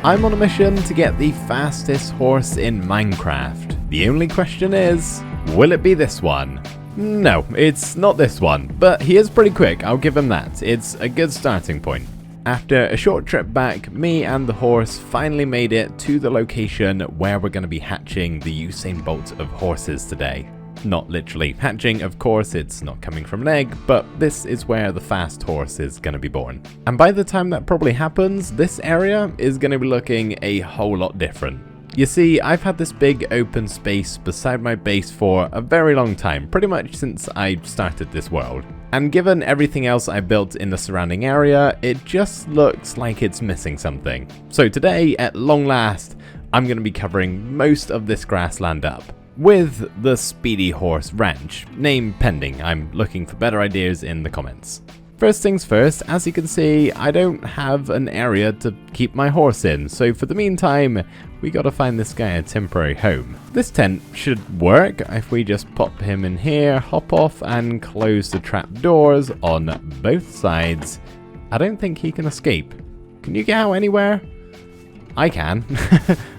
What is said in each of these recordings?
I'm on a mission to get the fastest horse in Minecraft. The only question is, will it be this one? No, it's not this one, but he is pretty quick, I'll give him that. It's a good starting point. After a short trip back, me and the horse finally made it to the location where we're going to be hatching the Usain Bolt of horses today. Not literally hatching, of course, it's not coming from an egg, but this is where the fast horse is going to be born. And by the time that probably happens, this area is going to be looking a whole lot different. You see, I've had this big open space beside my base for a very long time, pretty much since I started this world. And given everything else I built in the surrounding area, it just looks like it's missing something. So today, at long last, I'm going to be covering most of this grassland up with the Speedy Horse Ranch, name pending. I'm looking for better ideas in the comments. First things first, as you can see, I don't have an area to keep my horse in, so for the meantime, we gotta find this guy a temporary home. This tent should work if we just pop him in here, hop off, and close the trap doors on both sides. I don't think he can escape. Can you get out anywhere? I can,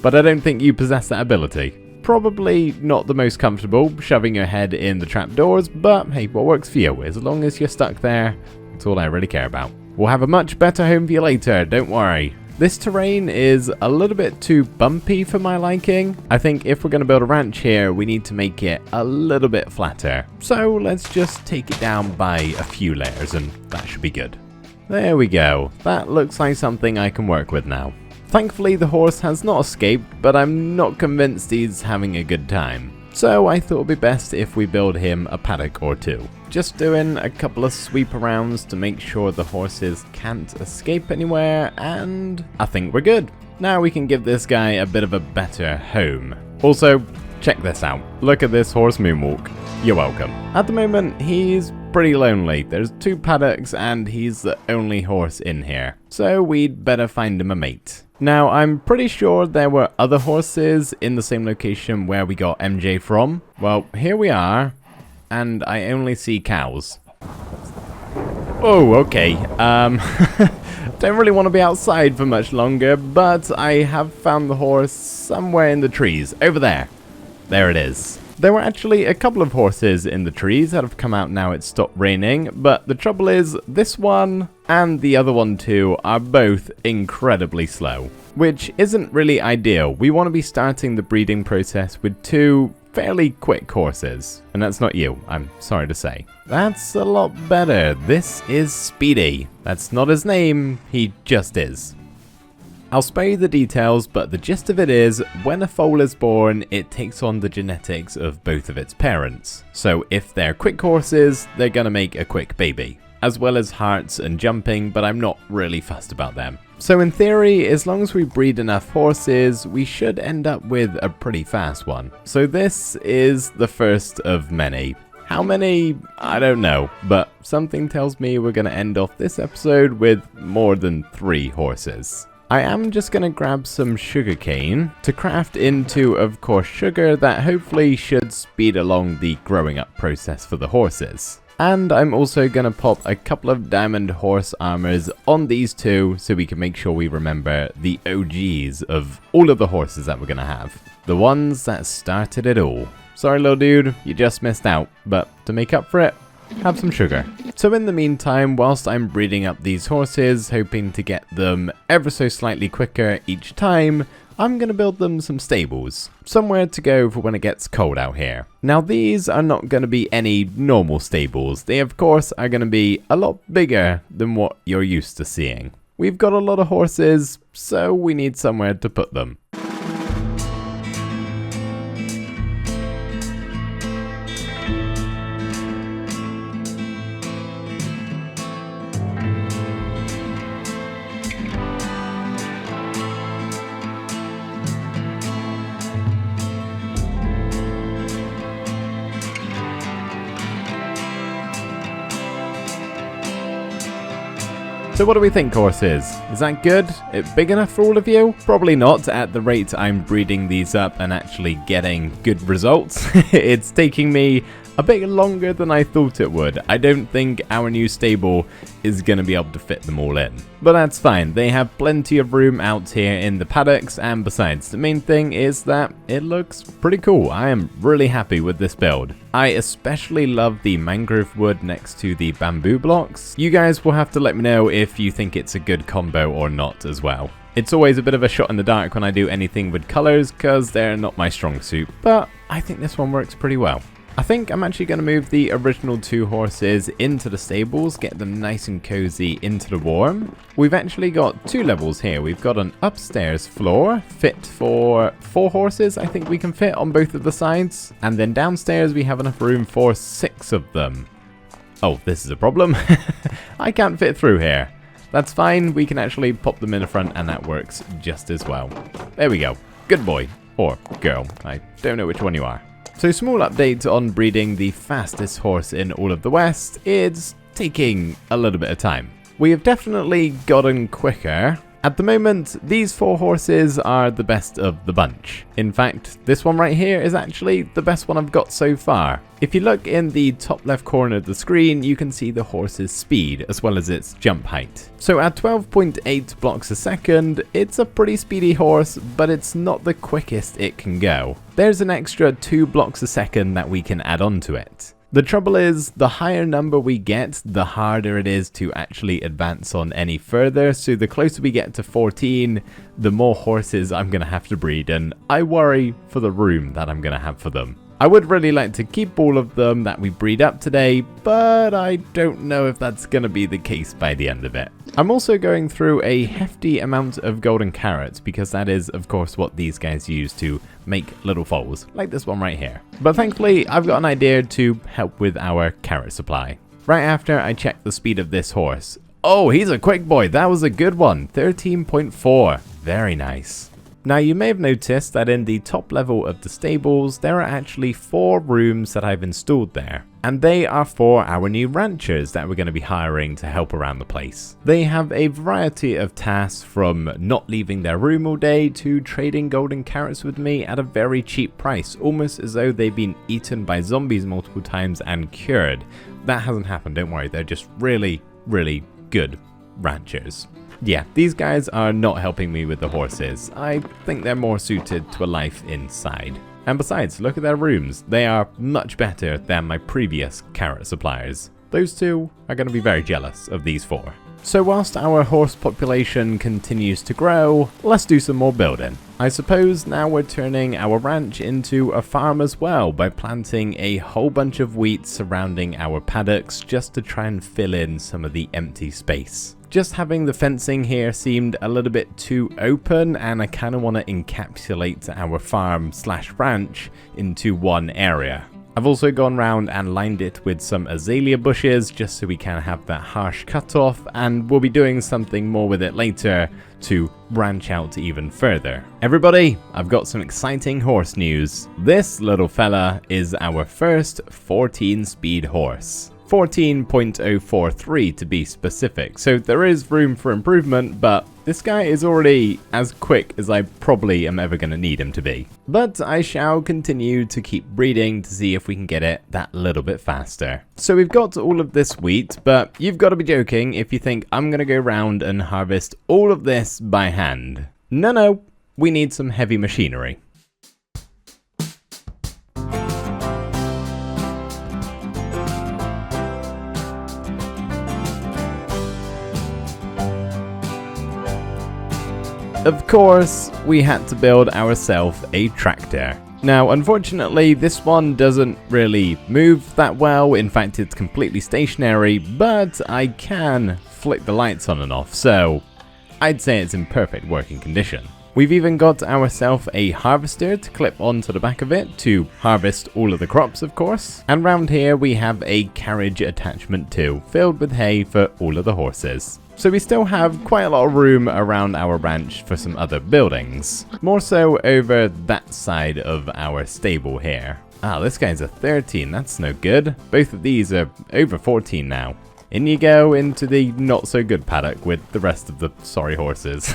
but I don't think you possess that ability. Probably not the most comfortable shoving your head in the trapdoors, but hey, what works for you? As long as you're stuck there, that's all I really care about. We'll have a much better home for you later, don't worry. This terrain is a little bit too bumpy for my liking. I think if we're going to build a ranch here, we need to make it a little bit flatter. So let's just take it down by a few layers and that should be good. There we go. That looks like something I can work with now. Thankfully, the horse has not escaped, but I'm not convinced he's having a good time. So I thought it would be best if we build him a paddock or two. Just doing a couple of sweep arounds to make sure the horses can't escape anywhere, and I think we're good. Now we can give this guy a bit of a better home. Also, check this out. Look at this horse moonwalk. You're welcome. At the moment, he's pretty lonely. There's 2 paddocks and he's the only horse in here. So we'd better find him a mate. Now, I'm pretty sure there were other horses in the same location where we got MJ from. Well, here we are, and I only see cows. Oh, okay. Don't really want to be outside for much longer, but I have found the horse somewhere in the trees. Over there. There it is. There were actually a couple of horses in the trees that have come out now it's stopped raining, but the trouble is this one and the other one too are both incredibly slow, which isn't really ideal. We want to be starting the breeding process with 2 fairly quick horses, and that's not you, I'm sorry to say. That's a lot better. This is Speedy. That's not his name, he just is. I'll spare you the details, but the gist of it is, when a foal is born, it takes on the genetics of both of its parents. So if they're quick horses, they're gonna make a quick baby, as well as hearts and jumping, but I'm not really fussed about them. So in theory, as long as we breed enough horses, we should end up with a pretty fast one. So this is the first of many. How many? I don't know, but something tells me we're gonna end off this episode with more than 3 horses. I am just going to grab some sugarcane to craft into, of course, sugar that hopefully should speed along the growing up process for the horses. And I'm also going to pop a couple of diamond horse armors on these 2 so we can make sure we remember the OGs of all of the horses that we're going to have. The ones that started it all. Sorry, little dude, you just missed out, but to make up for it, have some sugar. So in the meantime, whilst I'm breeding up these horses, hoping to get them ever so slightly quicker each time, I'm going to build them some stables. Somewhere to go for when it gets cold out here. Now these are not going to be any normal stables. They of course are going to be a lot bigger than what you're used to seeing. We've got a lot of horses, so we need somewhere to put them. So what do we think, horses? Is that good? It big enough for all of you? Probably not at the rate I'm breeding these up and actually getting good results. It's taking me a bit longer than I thought it would. I don't think our new stable is going to be able to fit them all in. But that's fine, they have plenty of room out here in the paddocks, and besides, the main thing is that it looks pretty cool. I am really happy with this build. I especially love the mangrove wood next to the bamboo blocks. You guys will have to let me know if you think it's a good combo or not as well. It's always a bit of a shot in the dark when I do anything with colors because they're not my strong suit, but I think this one works pretty well. I think I'm actually going to move the original 2 horses into the stables, get them nice and cozy into the warm. We've actually got 2 levels here. We've got an upstairs floor fit for 4 horses. I think we can fit on both of the sides. And then downstairs we have enough room for 6 of them. Oh, this is a problem. I can't fit through here. That's fine, we can actually pop them in the front and that works just as well. There we go. Good boy. Or girl. I don't know which one you are. So small update on breeding the fastest horse in all of the West. It's taking a little bit of time. We have definitely gotten quicker. At the moment, these 4 horses are the best of the bunch. In fact, this one right here is actually the best one I've got so far. If you look in the top left corner of the screen, you can see the horse's speed as well as its jump height. So at 12.8 blocks a second, it's a pretty speedy horse, but it's not the quickest it can go. There's an extra 2 blocks a second that we can add on to it. The trouble is, the higher number we get, the harder it is to actually advance on any further, so the closer we get to 14, the more horses I'm going to have to breed, and I worry for the room that I'm going to have for them. I would really like to keep all of them that we breed up today, but I don't know if that's going to be the case by the end of it. I'm also going through a hefty amount of golden carrots because that is of course what these guys use to make little foals, like this one right here. But thankfully I've got an idea to help with our carrot supply. Right after I check the speed of this horse. Oh, he's a quick boy, that was a good one, 13.4, very nice. Now you may have noticed that in the top level of the stables there are actually 4 rooms that I've installed there, and they are for our new ranchers that we're going to be hiring to help around the place. They have a variety of tasks from not leaving their room all day to trading golden carrots with me at a very cheap price, almost as though they've been eaten by zombies multiple times and cured. That hasn't happened, don't worry, they're just really good ranchers. Yeah, these guys are not helping me with the horses. I think they're more suited to a life inside. And besides, look at their rooms. They are much better than my previous carrot suppliers. Those 2 are going to be very jealous of these 4. So whilst our horse population continues to grow, let's do some more building. I suppose now we're turning our ranch into a farm as well by planting a whole bunch of wheat surrounding our paddocks just to try and fill in some of the empty space. Just having the fencing here seemed a little bit too open, and I kind of want to encapsulate our farm slash ranch into one area. I've also gone round and lined it with some azalea bushes just so we can have that harsh cutoff, and we'll be doing something more with it later to branch out even further. Everybody, I've got some exciting horse news. This little fella is our first 14-speed horse. 14.043 to be specific, so there is room for improvement, but this guy is already as quick as I probably am ever going to need him to be. But I shall continue to keep breeding to see if we can get it that little bit faster. So we've got all of this wheat, but you've got to be joking if you think I'm going to go round and harvest all of this by hand. No, we need some heavy machinery. Of course, we had to build ourselves a tractor. Now, unfortunately, this one doesn't really move that well. In fact, it's completely stationary, but I can flick the lights on and off, so I'd say it's in perfect working condition. We've even got ourselves a harvester to clip onto the back of it to harvest all of the crops, of course. And round here we have a carriage attachment too, filled with hay for all of the horses. So we still have quite a lot of room around our ranch for some other buildings. More so over that side of our stable here. Ah, this guy's a 13, that's no good. Both of these are over 14 now. In you go into the not so good paddock with the rest of the sorry horses.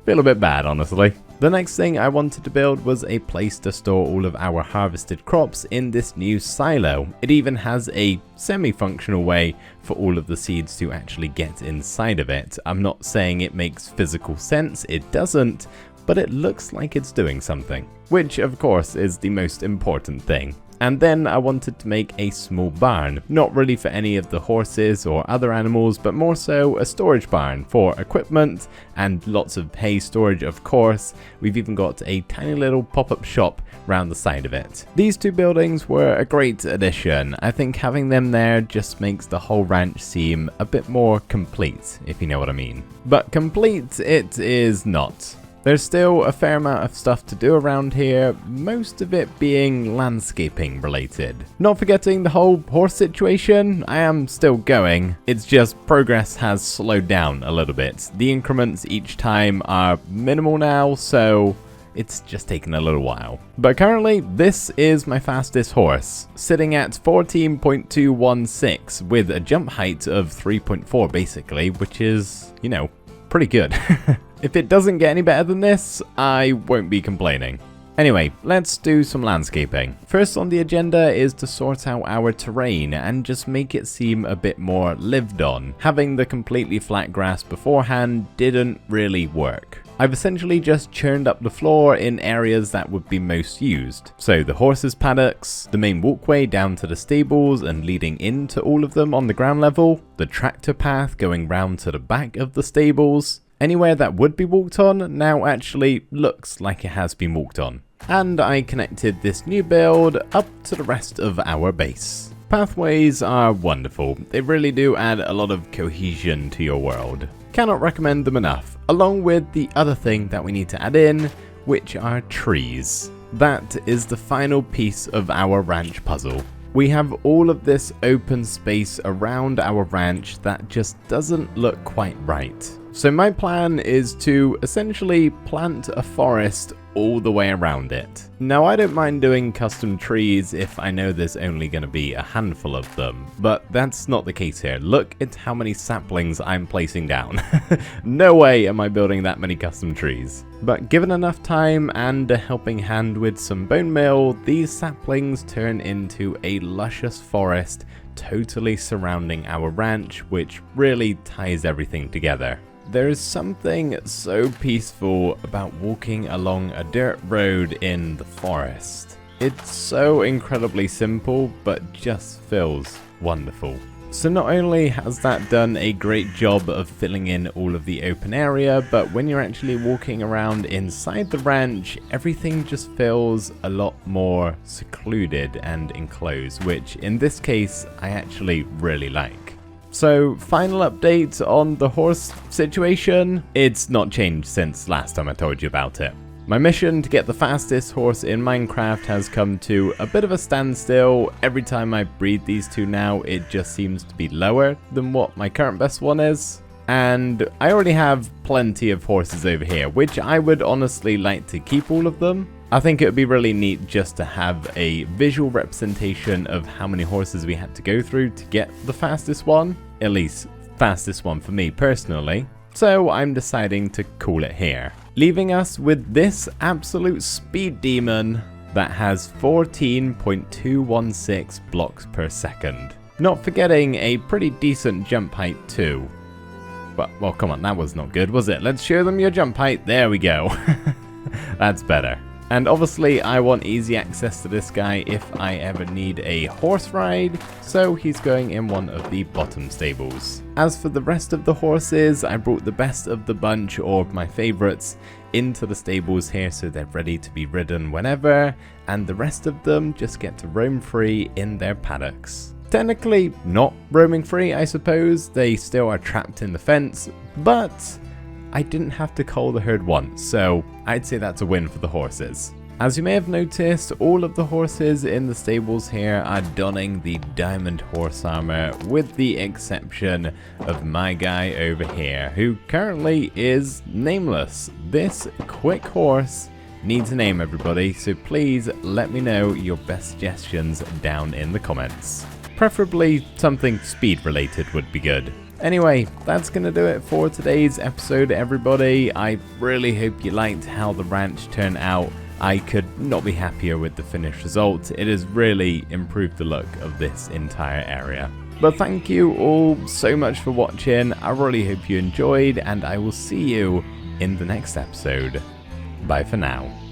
Feel a bit bad, honestly. The next thing I wanted to build was a place to store all of our harvested crops in this new silo. It even has a semi-functional way for all of the seeds to actually get inside of it. I'm not saying it makes physical sense, it doesn't, but it looks like it's doing something, which of course is the most important thing. And then I wanted to make a small barn, not really for any of the horses or other animals, but more so a storage barn for equipment and lots of hay storage, of course. We've even got a tiny little pop-up shop round the side of it. These two buildings were a great addition. I think having them there just makes the whole ranch seem a bit more complete, if you know what I mean. But complete it is not. There's still a fair amount of stuff to do around here, most of it being landscaping related. Not forgetting the whole horse situation, I am still going, it's just progress has slowed down a little bit. The increments each time are minimal now, so it's just taken a little while. But currently, this is my fastest horse, sitting at 14.216 with a jump height of 3.4 basically, which is, you know, pretty good. If it doesn't get any better than this, I won't be complaining. Anyway, let's do some landscaping. First on the agenda is to sort out our terrain and just make it seem a bit more lived on. Having the completely flat grass beforehand didn't really work. I've essentially just churned up the floor in areas that would be most used. So the horses' paddocks, the main walkway down to the stables and leading into all of them on the ground level, the tractor path going round to the back of the stables. Anywhere that would be walked on now actually looks like it has been walked on. And I connected this new build up to the rest of our base. Pathways are wonderful. They really do add a lot of cohesion to your world. Cannot recommend them enough, along with the other thing that we need to add in, which are trees. That is the final piece of our ranch puzzle. We have all of this open space around our ranch that just doesn't look quite right. So my plan is to essentially plant a forest all the way around it. Now I don't mind doing custom trees if I know there's only going to be a handful of them, but that's not the case here. Look at how many saplings I'm placing down. No way am I building that many custom trees. But given enough time and a helping hand with some bone meal, these saplings turn into a luscious forest totally surrounding our ranch, which really ties everything together. There is something so peaceful about walking along a dirt road in the forest. It's so incredibly simple, but just feels wonderful. So not only has that done a great job of filling in all of the open area, but when you're actually walking around inside the ranch, everything just feels a lot more secluded and enclosed, which in this case, I actually really like. So, final update on the horse situation. It's not changed since last time I told you about it. My mission to get the fastest horse in Minecraft has come to a bit of a standstill. Every time I breed these two now, it just seems to be lower than what my current best one is. And I already have plenty of horses over here, which I would honestly like to keep all of them. I think it would be really neat just to have a visual representation of how many horses we had to go through to get the fastest one. At least, fastest one for me personally. So I'm deciding to call it here. Leaving us with this absolute speed demon that has 14.216 blocks per second. Not forgetting a pretty decent jump height too. But, well, come on, that was not good, was it? Let's show them your jump height. There we go. That's better. And obviously I want easy access to this guy if I ever need a horse ride, so he's going in one of the bottom stables. As for the rest of the horses, I brought the best of the bunch, or my favorites, into the stables here so they're ready to be ridden whenever, and the rest of them just get to roam free in their paddocks. Technically not roaming free, I suppose, they still are trapped in the fence, but I didn't have to cull the herd once, so I'd say that's a win for the horses. As you may have noticed, all of the horses in the stables here are donning the diamond horse armor, with the exception of my guy over here, who currently is nameless. This quick horse needs a name, everybody, so please let me know your best suggestions down in the comments. Preferably something speed related would be good. Anyway, that's going to do it for today's episode, everybody. I really hope you liked how the ranch turned out. I could not be happier with the finished result. It has really improved the look of this entire area. But thank you all so much for watching. I really hope you enjoyed, and I will see you in the next episode. Bye for now.